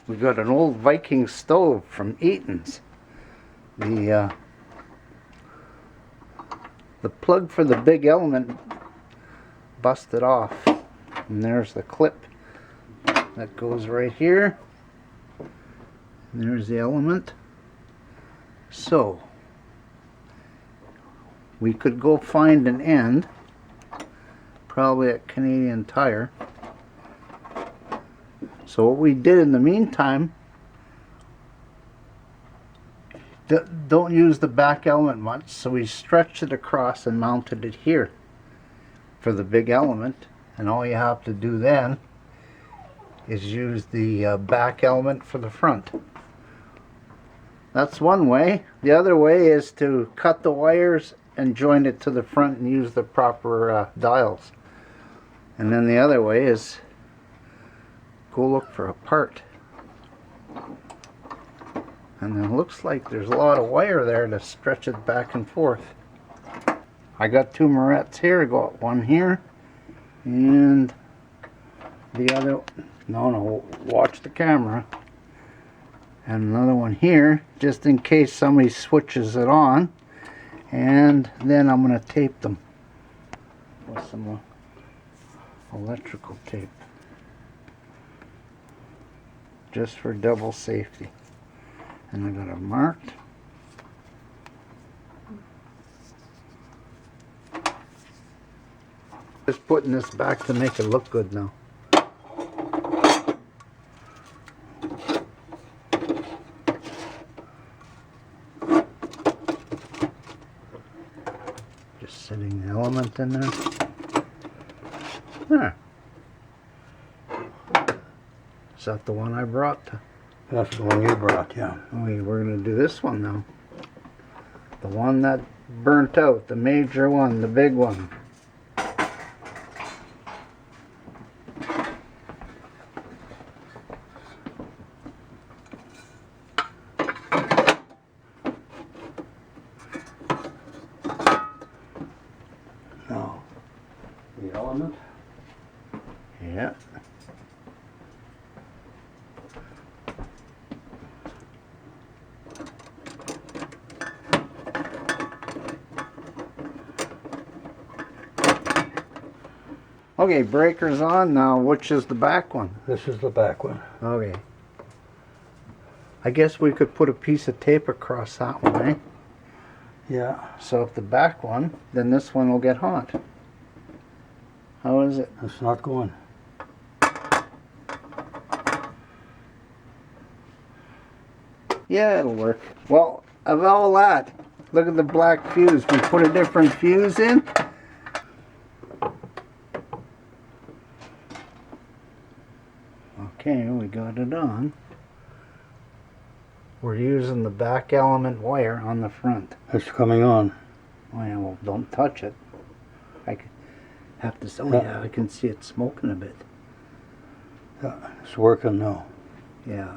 We got an old Viking stove from Eaton's. The plug for the big element busted off, and there's the clip that goes right here. And there's the element. So we could go find an end, probably at Canadian Tire. So what we did in the meantime, don't use the back element much, so we stretched it across and mounted it here for the big element. And all you have to do then is use the back element for the front. That's one way. The other way is to cut the wires and join it to the front and use the proper dials. And then the other way is go look for a part. And it looks like there's a lot of wire there to stretch it back and forth. I got two morettes here. I got one here and the other, no, watch the camera. And another one here, just in case somebody switches it on. And then I'm going to tape them with some electrical tape, just for double safety. And I got it marked. Just putting this back to make it look good now. Just setting the element in there. There. Is that the one I brought? That's the one you brought, yeah. Okay, we're going to do this one now. The one that burnt out, the major one, the big one. Now, the element. Yeah. Okay, breaker's on now. Which is the back one? This is the back one. Okay. I guess we could put a piece of tape across that one, eh? Yeah. So if the back one, then this one will get hot. How is it? It's not going. Yeah, it'll work. Well, of all that, look at the black fuse. We put a different fuse in. Okay, we got it on. We're using the back element wire on the front. It's coming on. Oh yeah, well, don't touch it. I could have to. Oh yeah, I can see it smoking a bit. Yeah, it's working now. Yeah,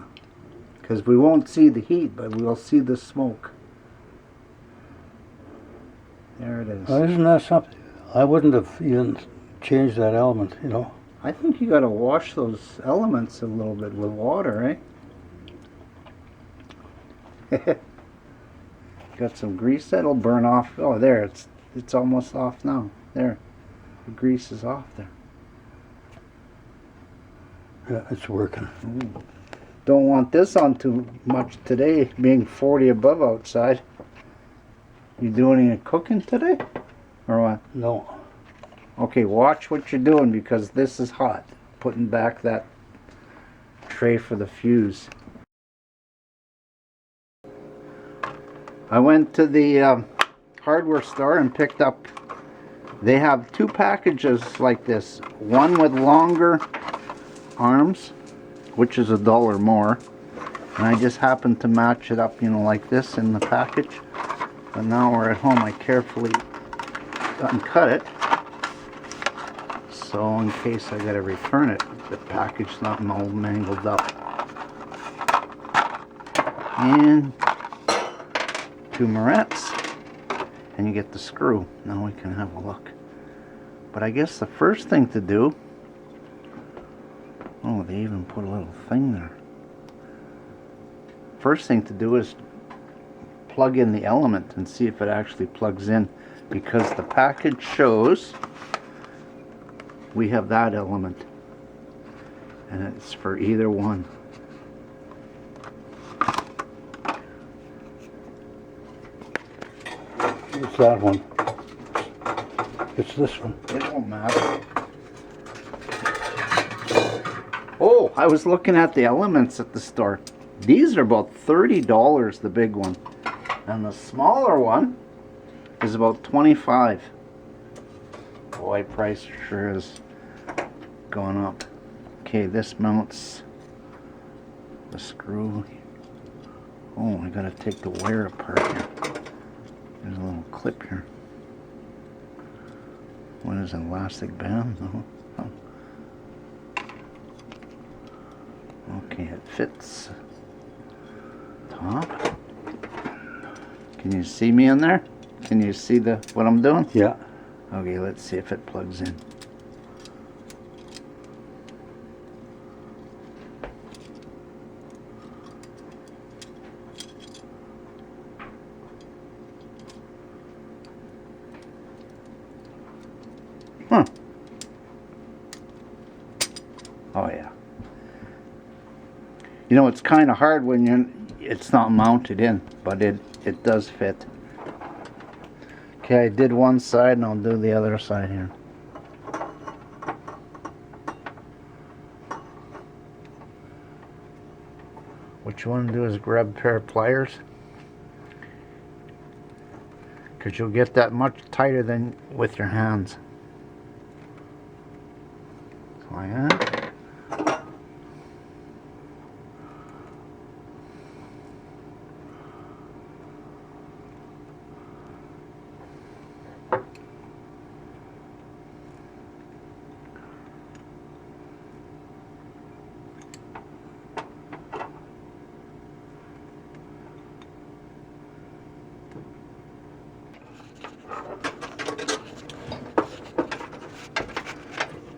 because we won't see the heat, but we'll see the smoke. There it is. Isn't that something? I wouldn't have even changed that element, you know. I think you got to wash those elements a little bit with water, eh? Got some grease that'll burn off. Oh, there, it's almost off now. There, the grease is off there. Yeah, it's working. Ooh. Don't want this on too much today, being 40 above outside. You doing any cooking today, or what? No. Okay, watch what you're doing because this is hot. Putting back that tray for the fuse. I went to the hardware store and picked up, they have two packages like this. One with longer arms, which is $1 more. And I just happened to match it up, you know, like this in the package. But now we're at home, I carefully uncut it. So in case I gotta return it, the package's not all mangled up. And 2 morettes, and you get the screw. Now we can have a look. But I guess the first thing to do, oh, they even put a little thing there. first thing to do is plug in the element and see if it actually plugs in, because the package shows we have that element and it's for either one. It's that one. It's this one. It won't matter. Oh, I was looking at the elements at the store. These are about $30, the big one. And the smaller one is about $25. Boy, price sure has gone up. Okay, this mounts the screw. Oh, I gotta take the wire apart here. There's a little clip here. What is it, elastic band? No. Oh. Okay, it fits. Top. Can you see me in there? Can you see what I'm doing? Yeah. Okay, let's see if it plugs in. Huh. Oh yeah. You know, it's kind of hard when it's not mounted in, but it does fit. Okay, I did one side and I'll do the other side here. What you want to do is grab a pair of pliers, because you'll get that much tighter than with your hands. Like that.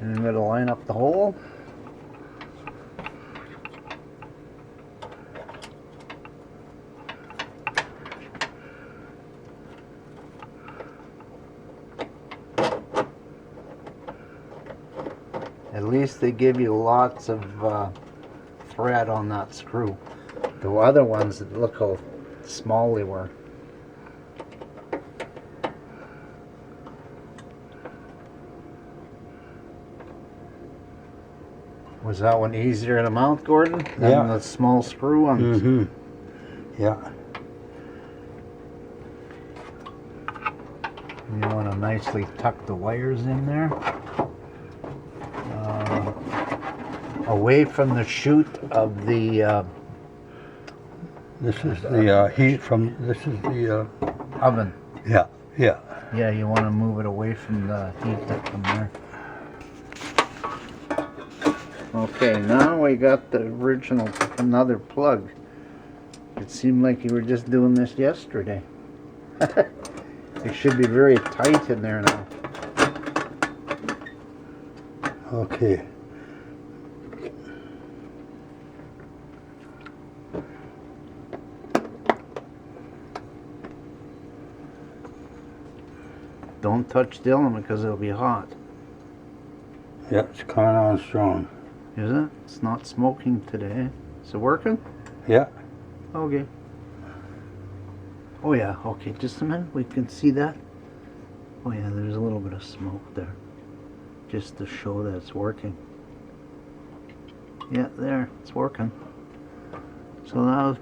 And I'm going to line up the hole. At least they give you lots of thread on that screw. The other ones, look how small they were. Was that one easier to mount, Gordon, than Yeah. the small screw ones? Mm-hmm. Yeah. You want to nicely tuck the wires in there. Away from the chute of the This is the heat from. This is the. oven. Yeah. Yeah. Yeah, you want to move it away from the heat that from there. Okay, now we got the original, another plug. It seemed like you were just doing this yesterday. It should be very tight in there now. Okay. Don't touch the element because it'll be hot. Yeah, it's coming on strong. Is it? It's not smoking today. Is it working? Yeah. Okay. Oh yeah, okay, just a minute, we can see that. Oh yeah, there's a little bit of smoke there. Just to show that it's working. Yeah, there, it's working. So now